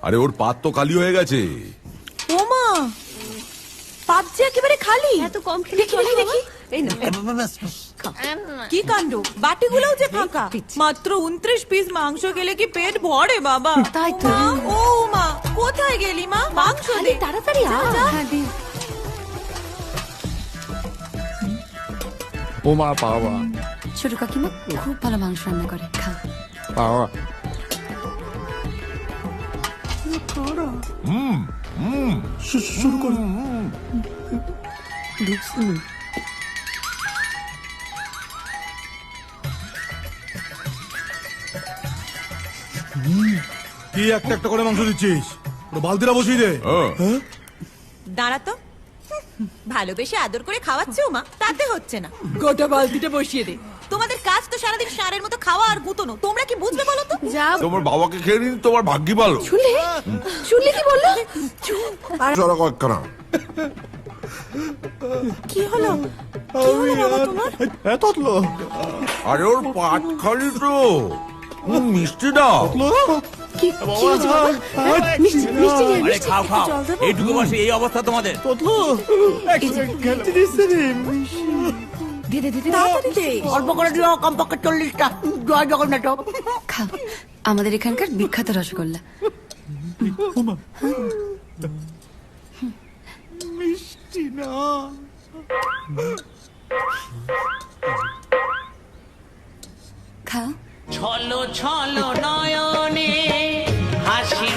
আরে ওর পাত তো খালি হয়ে গেছে। ওমা, পাত যে একেবারে খালি। এত কম খেলে চলে দেখি। এই না কি কাণ্ড, বাটিগুলোও যে ফাঁকা। মাত্র 29 পিস মাংস খেলে কি পেট ভরে বাবা? তাই তো। মা, ও মা, কোথায় গেলি মা? মাংস দে তাড়াতাড়ি আ। ও মা, বাবা ছোট কাকিমা খুব ভালো মাংস রান্না করে, খা। বাবা শুরু করো। কি একটা একটা করে মাংস দিচ্ছিস? বালতিটা বসিয়ে দে। দাঁড়া তো, ভালোবেসে আদর করে খাওয়াচ্ছে মা, তাতে হচ্ছে না। গোটা বালতিটা বসিয়ে দে। তোমাদের কাজ তো সারাদিন সারের মতো খাওয়া আর গুতনো, তোমরা কি বুঝবে বলো তো? যা তোমার বাবাকে খেয়ে নিন, তোমার ভাগ্যি ভালো। শুনলে শুনলে কি বললো? চড়া কয়েকখানা। কি হলো, কি হলো বাবা তোমার? এত আরে ওর পাত খালি তো। মিষ্টি দাও। কি কি হয়েছে বাবা? মিষ্টি মিষ্টি নিয়ে আরে খাও খাও, এইটুকু বসে এই অবস্থা তোমাদের। দে দে দে দে। তাড়াতাড়ি দে। অল্প করে দিও, কমপক্ষে 40টা। জয় জগন্নাথ। খা, আমাদের এখানকার বিখ্যাত রসগোল্লা। মিষ্টি না। খা। ছলো ছলো নয়নে হাসি